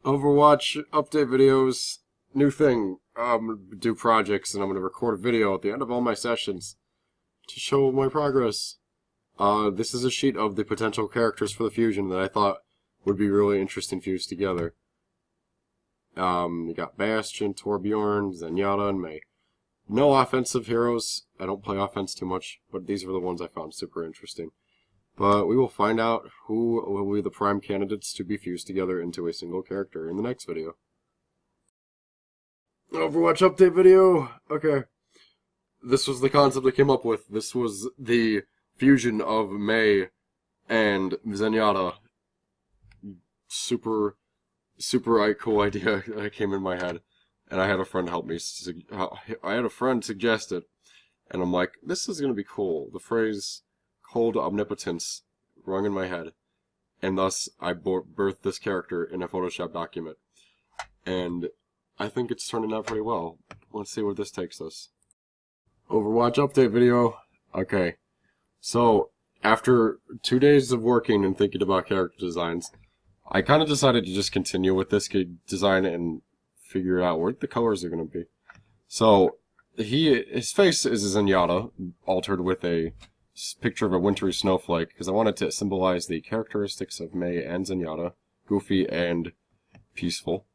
Overwatch update videos, new thing. I'm gonna do projects and I'm gonna record a video at the end of all my sessions to show my progress. This is a sheet of the potential characters for the fusion that I thought would be really interesting fused together. You got Bastion, Torbjorn, Zenyatta, and Mei. No offensive heroes. I don't play offense too much, but these were the ones I found super interesting. But we will find out who will be the prime candidates to be fused together into a single character in the next video. Overwatch update video. Okay. This was the concept I came up with. This was the fusion of Mei and Zenyatta. Super cool idea that came in my head. And I had a friend help me. I had a friend suggest it. And I'm like, this is going to be cool. The phrase cold omnipotence rung in my head. And thus, I birthed this character in a Photoshop document. And I think it's turning out pretty well. Let's see where this takes us. Overwatch update video. Okay. So, after 2 days of working and thinking about character designs, I kind of decided to just continue with this design and figure out where the colors are going to be. So, his face is a Zenyatta, altered with a picture of a wintry snowflake, because I wanted to symbolize the characteristics of Mei and Zenyatta, goofy and peaceful.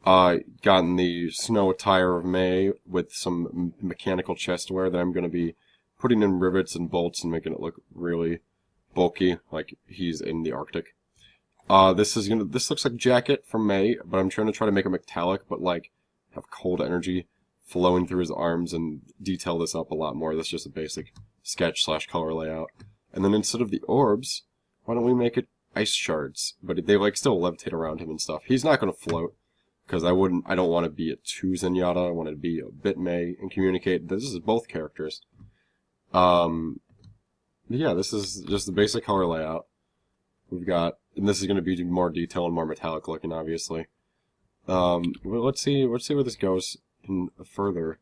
Gotten the snow attire of Mei with some mechanical chest wear that I'm going to be putting in rivets and bolts and making it look really bulky, like he's in the Arctic. This looks like a jacket from Mei, but I'm trying to make it metallic, but like have cold energy flowing through his arms and detail this up a lot more. That's just a basic sketch/color layout. And then instead of the orbs, why don't we make it ice shards? But they like still levitate around him and stuff. He's not going to float, because I don't want to be a 2 Zenyatta. I want to be a bit Mei and communicate. This is both characters. Yeah, this is just the basic color layout. We've got, and this is going to be more detailed and more metallic looking, obviously. Well, let's see where this goes in a further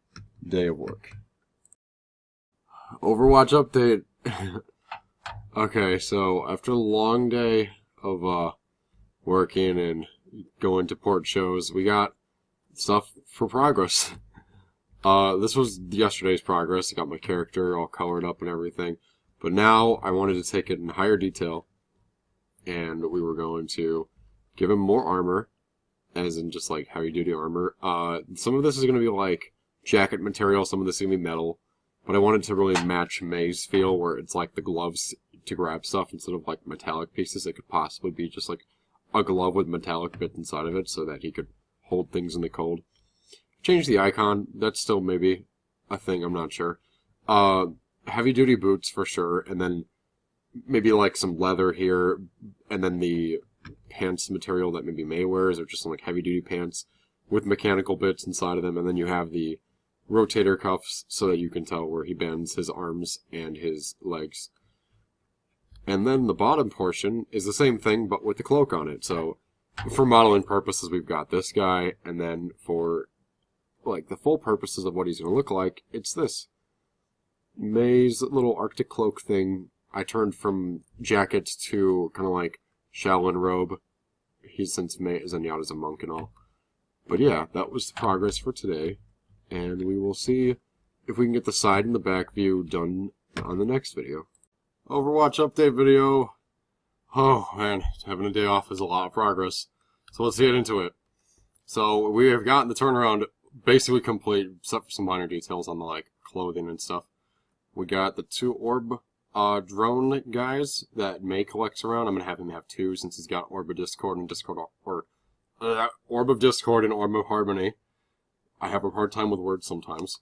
day of work. Overwatch update. Okay, so after a long day of working and going to port shows, we got stuff for progress. This was yesterday's progress. I got my character all colored up and everything. But now I wanted to take it in higher detail. And we were going to give him more armor, as in just like heavy-duty armor. Some of this is going to be like jacket material, some of this is going to be metal. But I wanted to really match Mei's feel, where it's like the gloves to grab stuff instead of like metallic pieces. It could possibly be just like a glove with metallic bits inside of it so that he could hold things in the cold. Change the icon. That's still maybe a thing, I'm not sure. Heavy-duty boots for sure, and then maybe like some leather here, and then the pants material that maybe Mei wears, or just some like heavy-duty pants with mechanical bits inside of them, and then you have the rotator cuffs so that you can tell where he bends his arms and his legs. And then the bottom portion is the same thing, but with the cloak on it. So for modeling purposes, we've got this guy, and then for like the full purposes of what he's going to look like, it's this. Mei's little Arctic cloak thing, I turned from jacket to kind of like Shaolin robe. Since Zenyatta's a monk and all. But yeah, that was the progress for today. And we will see if we can get the side and the back view done on the next video. Overwatch update video. Oh man, having a day off is a lot of progress. So let's get into it. So we have gotten the turnaround basically complete, except for some minor details on the like clothing and stuff. We got the 2 orb drone guys that Mei collects around. I'm gonna have him have 2 since he's got Orb of Discord and Orb of Discord and Orb of Harmony. I have a hard time with words sometimes.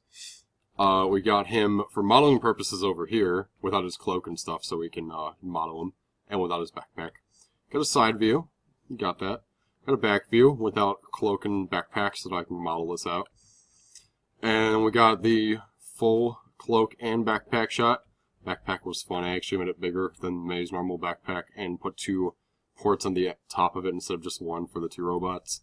We got him for modeling purposes over here without his cloak and stuff, so we can model him, and without his backpack. Got a side view. Got that. Got a back view without cloak and backpack, so that I can model this out. And we got the full cloak and backpack shot. Backpack was fun. I actually made it bigger than Mei's normal backpack and put 2 ports on the top of it instead of just 1 for the 2 robots.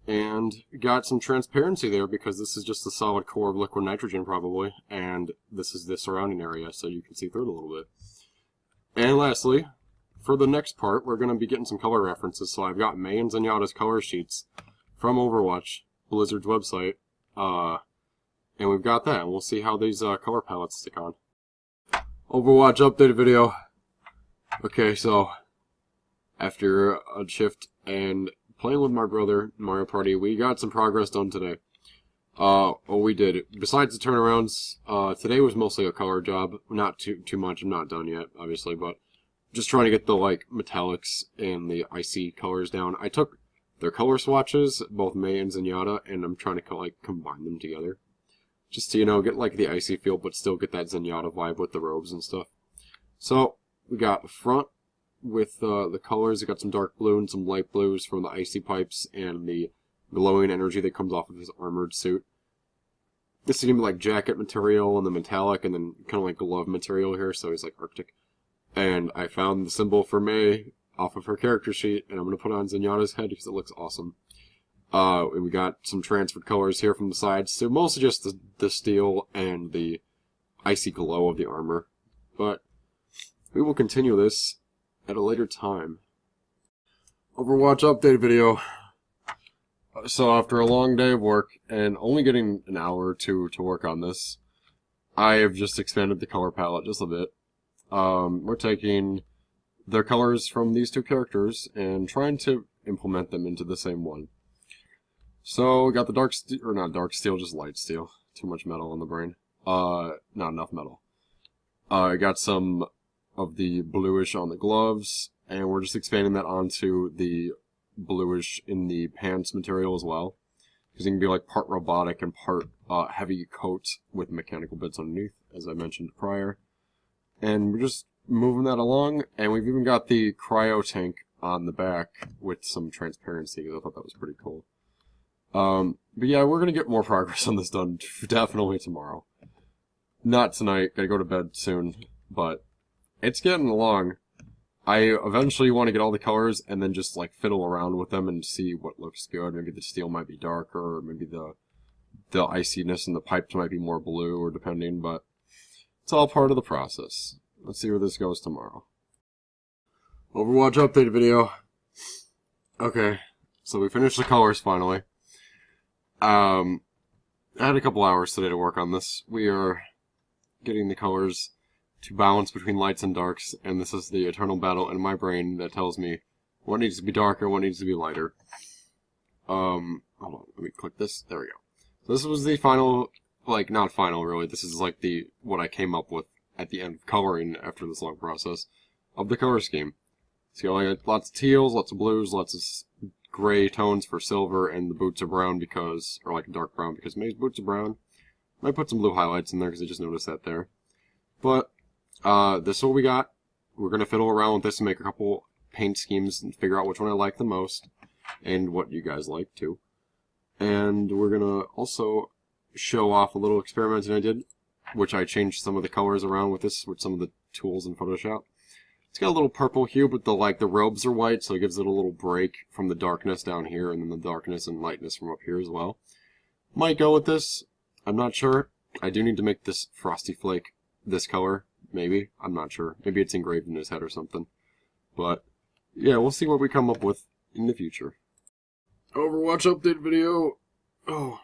And got some transparency there because this is just a solid core of liquid nitrogen probably, and this is the surrounding area so you can see through it a little bit. And lastly, for the next part, we're going to be getting some color references. So I've got May and Zenyatta's color sheets from Overwatch, Blizzard's website. And we've got that. And we'll see how these color palettes stick on. Overwatch updated video. Okay, so after a shift and playing with my brother in Mario Party, we got some progress done today. We did. Besides the turnarounds, today was mostly a color job. Not too much. I'm not done yet, obviously, but just trying to get the metallics and the icy colors down. I took their color swatches, both May and Zenyatta, and I'm trying to combine them together, just to get the icy feel, but still get that Zenyatta vibe with the robes and stuff. So we got the front with the colors. We got some dark blue and some light blues from the icy pipes and the glowing energy that comes off of his armored suit. This is gonna be jacket material and the metallic, and then kind of glove material here, so he's Arctic. And I found the symbol for May off of her character sheet, and I'm gonna put it on Zenyatta's head because it looks awesome. And we got some transferred colors here from the sides, so mostly just the steel and the icy glow of the armor. But we will continue this at a later time. Overwatch update video. So after a long day of work, and only getting an hour or two to work on this, I have just expanded the color palette just a bit. We're taking their colors from these two characters and trying to implement them into the same one. So we got the dark steel, or not dark steel, just light steel. Too much metal in the brain. Not enough metal. I got some of the bluish on the gloves, and we're just expanding that onto the bluish in the pants material as well, because it can be part robotic and part heavy coat with mechanical bits underneath, as I mentioned prior. And we're just moving that along, and we've even got the cryo tank on the back with some transparency, because I thought that was pretty cool. But yeah, we're gonna get more progress on this done definitely tomorrow. Not tonight, gotta go to bed soon, but it's getting along. I eventually want to get all the colors and then just fiddle around with them and see what looks good. Maybe the steel might be darker, or maybe the iciness in the pipes might be more blue, or depending, but it's all part of the process. Let's see where this goes tomorrow. Overwatch update video. Okay, so we finished the colors finally. I had a couple hours today to work on this. We are getting the colors to balance between lights and darks, and this is the eternal battle in my brain that tells me what needs to be darker, what needs to be lighter. Hold on, let me click this. There we go. So this was the final, not final really, this is what I came up with at the end of coloring after this long process of the color scheme. So I got lots of teals, lots of blues, lots of gray tones for silver, and the boots are brown because, or dark brown because May's boots are brown. Might put some blue highlights in there because I just noticed that there. But this is what we got. We're going to fiddle around with this and make a couple paint schemes and figure out which one I like the most and what you guys like too. And we're going to also show off a little experiment I did, which I changed some of the colors around with this with some of the tools in Photoshop. It's got a little purple hue, but the robes are white, so it gives it a little break from the darkness down here and then the darkness and lightness from up here as well. Might go with this. I'm not sure. I do need to make this Frosty Flake this color. Maybe. I'm not sure. Maybe it's engraved in his head or something. But, yeah, we'll see what we come up with in the future. Overwatch update video. Oh.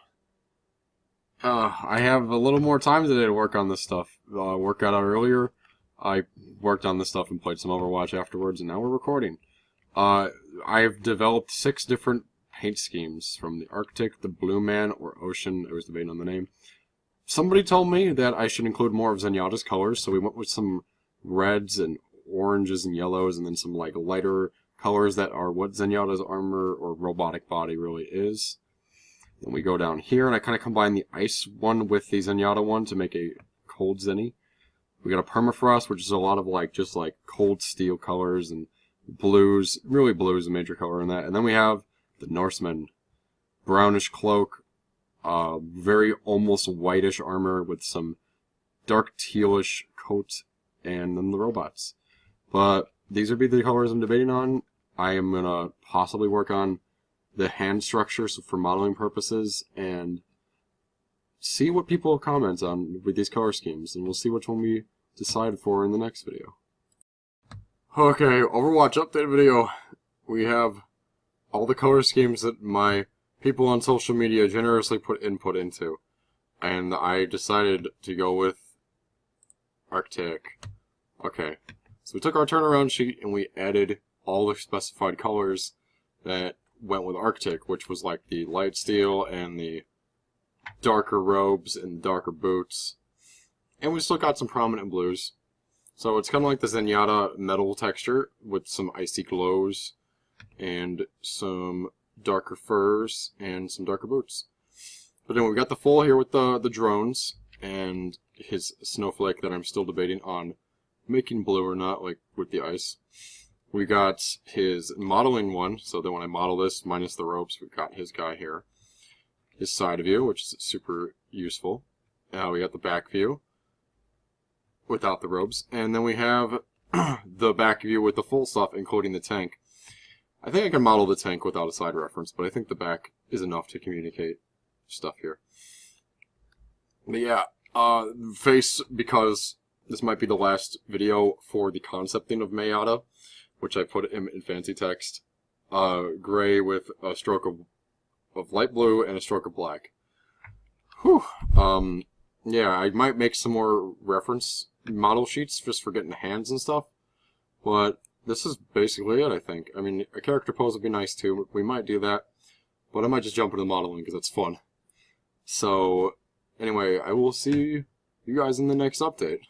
I have a little more time today to work on this stuff. Work got out earlier. I worked on this stuff and played some Overwatch afterwards, and now we're recording. I've developed 6 different paint schemes, from the Arctic, the Blue Man, or Ocean. I was debating on the name. Somebody told me that I should include more of Zenyatta's colors, so we went with some reds and oranges and yellows, and then some lighter colors that are what Zenyatta's armor or robotic body really is. Then we go down here, and I kind of combine the ice one with the Zenyatta one to make a cold Zenny. We got a permafrost, which is a lot of just cold steel colors and blues. Really, blue is a major color in that. And then we have the Norseman, brownish cloak. Very almost whitish armor with some dark tealish coat, and then the robots. But these would be the colors I'm debating on. I am going to possibly work on the hand structure for modeling purposes and see what people comment on with these color schemes, and we'll see which one we decide for in the next video. Okay, Overwatch update video. We have all the color schemes that my people on social media generously put input into. And I decided to go with Arctic. Okay, so we took our turnaround sheet and we added all the specified colors that went with Arctic, which was like the light steel and the darker robes and darker boots. And we still got some prominent blues. So it's kind of like the Zenyatta metal texture with some icy glows and some darker furs and some darker boots. But then we've got the full here with the drones and his snowflake that I'm still debating on making blue or not, like with the ice. We got his modeling one, so then when I model this minus the ropes, we've got his guy here. His side view, which is super useful. Now we got the back view without the robes, and then we have the back view with the full stuff, including the tank. I think I can model the tank without a side reference, but I think the back is enough to communicate stuff here. But yeah, face, because this might be the last video for the concepting of Mayada, which I put in fancy text. Gray with a stroke of light blue and a stroke of black. Whew. Yeah, I might make some more reference model sheets just for getting hands and stuff, but this is basically it, I think. I mean, a character pose would be nice too. We might do that, but I might just jump into modeling because it's fun. So, anyway, I will see you guys in the next update.